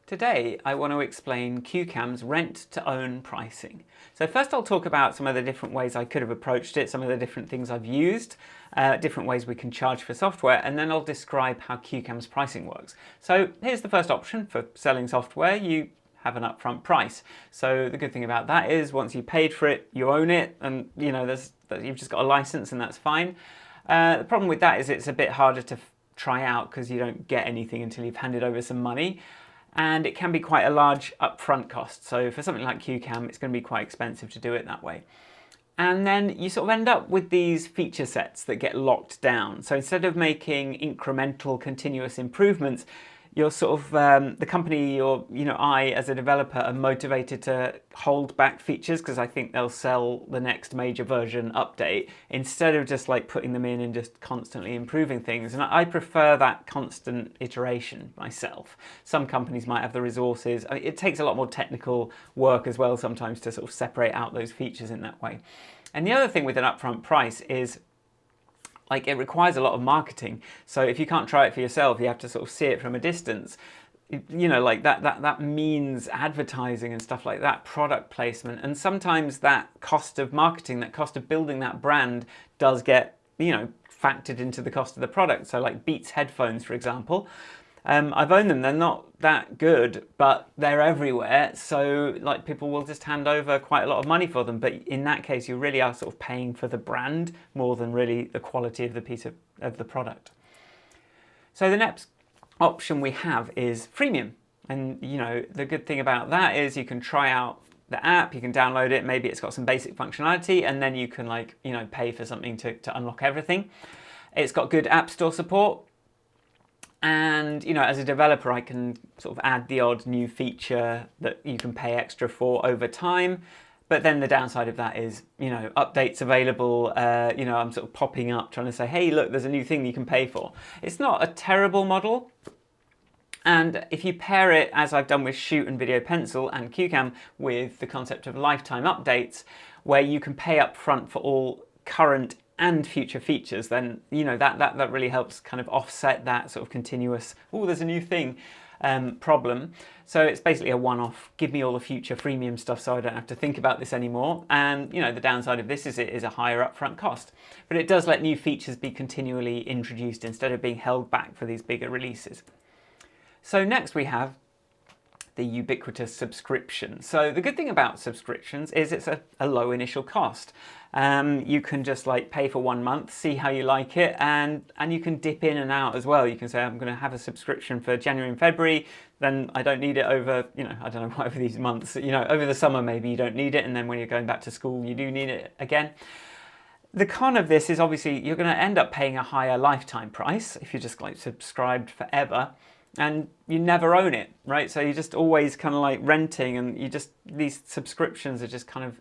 Today, I want to explain cuecam's rent-to-own pricing. So first I'll talk about some of the different ways I could have approached it, some of the different things I've used, different ways we can charge for software, and then I'll describe how cuecam's pricing works. So here's the first option for selling software. You have an upfront price. So the good thing about that is once you paid for it, you own it, and you've just got a license and that's fine. The problem with that is it's a bit harder to try out because you don't get anything until you've handed over some money. And it can be quite a large upfront cost. So for something like cuecam, it's going to be quite expensive to do it that way. And then you sort of end up with these feature sets that get locked down. So instead of making incremental continuous improvements, you're sort of, the company or, I as a developer are motivated to hold back features because I think they'll sell the next major version update instead of just like putting them in and just constantly improving things. And I prefer that constant iteration myself. Some companies might have the resources. I mean, it takes a lot more technical work as well sometimes to sort of separate out those features in that way. And the other thing with an upfront price is it requires a lot of marketing. So if you can't try it for yourself, you have to sort of see it from a distance. That means advertising and stuff like that, product placement. And sometimes that cost of marketing, that cost of building that brand does get, factored into the cost of the product. So like Beats headphones, for example. I've owned them. They're not that good, but they're everywhere. So people will just hand over quite a lot of money for them. But in that case, you really are sort of paying for the brand more than really the quality of the piece of the product. So the next option we have is Freemium. And the good thing about that is you can try out the app, you can download it, maybe it's got some basic functionality, and then you can pay for something to unlock everything. It's got good App Store support. And, as a developer, I can sort of add the odd new feature that you can pay extra for over time. But then the downside of that is, updates available, I'm sort of popping up trying to say, hey, look, there's a new thing you can pay for. It's not a terrible model. And if you pair it, as I've done with Shoot and Video Pencil and cuecam, with the concept of lifetime updates, where you can pay up front for all current and future features, then that really helps kind of offset that sort of continuous, oh, there's a new thing problem. So it's basically a one-off, give me all the future freemium stuff so I don't have to think about this anymore. And the downside of this is it is a higher upfront cost, but it does let new features be continually introduced instead of being held back for these bigger releases. So next we have the ubiquitous subscription. So the good thing about subscriptions is it's a low initial cost. You can just pay for 1 month, see how you like it, and you can dip in and out as well. You can say, I'm going to have a subscription for January and February, then I don't need it over, I don't know, over these months, over the summer maybe you don't need it, and then when you're going back to school you do need it again. The con of this is obviously you're going to end up paying a higher lifetime price if you're just subscribed forever. And you never own it, right? So you're just always kind of renting, and these subscriptions are just kind of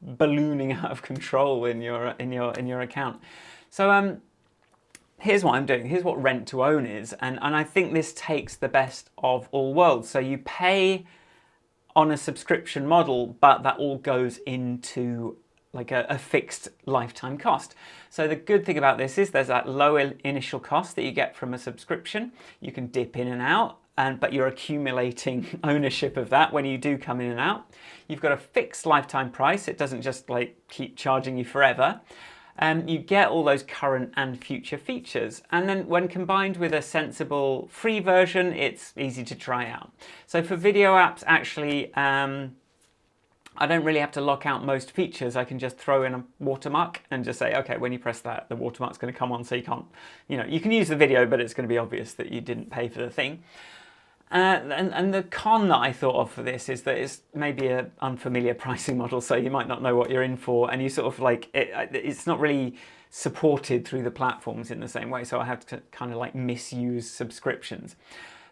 ballooning out of control in your account. So here's what I'm doing. Here's what rent to own is, and I think this takes the best of all worlds. So you pay on a subscription model, but that all goes into a fixed lifetime cost. So the good thing about this is there's that low initial cost that you get from a subscription. You can dip in and out, but you're accumulating ownership of that when you do come in and out. You've got a fixed lifetime price. It doesn't just keep charging you forever. You get all those current and future features. And then when combined with a sensible free version, it's easy to try out. So for video apps, actually, I don't really have to lock out most features. I can just throw in a watermark and just say, okay, when you press that, the watermark's going to come on, so you can't, you can use the video, but it's going to be obvious that you didn't pay for the thing. And the con that I thought of for this is that it's maybe an unfamiliar pricing model, so you might not know what you're in for, and you sort of it's not really supported through the platforms in the same way, so I have to kind of misuse subscriptions.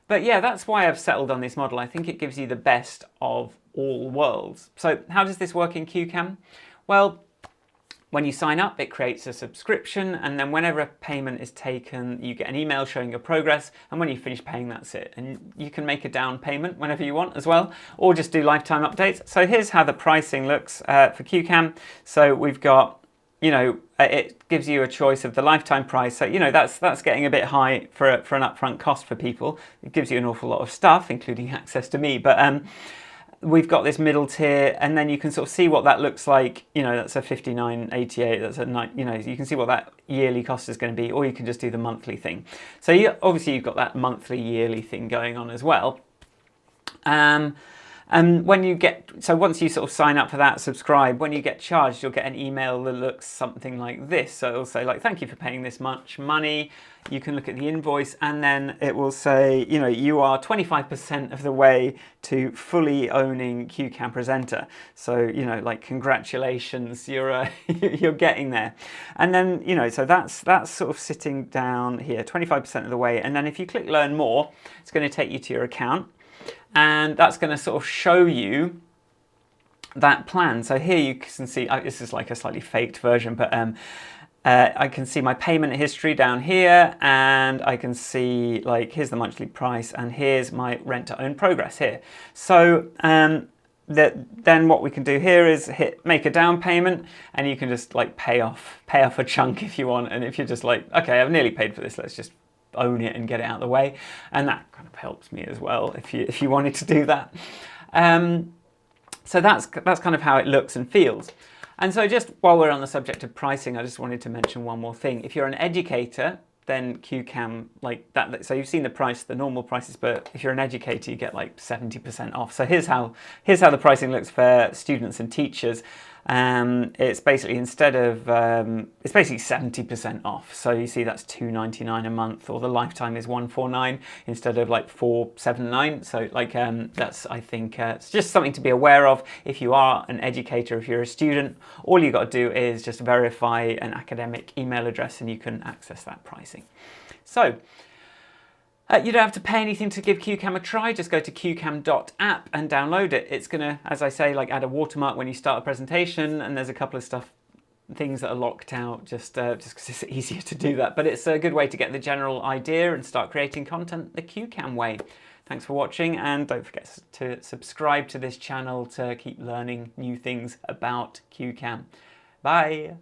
But yeah, that's why I've settled on this model. I think it gives you the best of all worlds. So how does this work in cuecam? Well, when you sign up, it creates a subscription, and then whenever a payment is taken, you get an email showing your progress, and when you finish paying, that's it. And you can make a down payment whenever you want as well, or just do lifetime updates. So here's how the pricing looks for cuecam. So we've got it gives you a choice of the lifetime price. So, that's getting a bit high for an upfront cost for people. It gives you an awful lot of stuff, including access to me. But we've got this middle tier, and then you can sort of see what that looks like. That's a $59.88. That's a you can see what that yearly cost is going to be, or you can just do the monthly thing. So obviously you've got that monthly, yearly thing going on as well. And once you sort of sign up for that, subscribe, when you get charged, you'll get an email that looks something like this. So it'll say, like, thank you for paying this much money. You can look at the invoice, and then it will say, you are 25% of the way to fully owning cuecam Presenter. So, like, congratulations, you're getting there. And then, so that's sort of sitting down here, 25% of the way. And then if you click Learn More, it's going to take you to your account. And that's going to sort of show you that plan. So here you can see, this is like a slightly faked version, but I can see my payment history down here, and I can see, like, here's the monthly price, and here's my rent to own progress here. So then what we can do here is make a down payment, and you can just like pay off a chunk if you want. And if you're just like, okay, I've nearly paid for this, let's just own it and get it out of the way, and that kind of helps me as well if you wanted to do that. So that's kind of how it looks and feels. And so just while we're on the subject of pricing, I just wanted to mention one more thing. If you're an educator, then cuecam, like that, so you've seen the price, the normal prices, but if you're an educator, you get like 70% off. So here's how the pricing looks for students and teachers. It's basically it's basically 70% off. So you see that's $2.99 a month, or the lifetime is $149 instead of like $479. So like that's, I think, it's just something to be aware of. If you are an educator, if you're a student, all you got to do is just verify an academic email address, and you can access that pricing. So you don't have to pay anything to give cuecam a try. Just go to cuecam.app and download it. It's going to, as I say, like add a watermark when you start a presentation, and there's a couple of things that are locked out just because it's easier to do that. But it's a good way to get the general idea and start creating content the cuecam way. Thanks for watching, and don't forget to subscribe to this channel to keep learning new things about cuecam. Bye.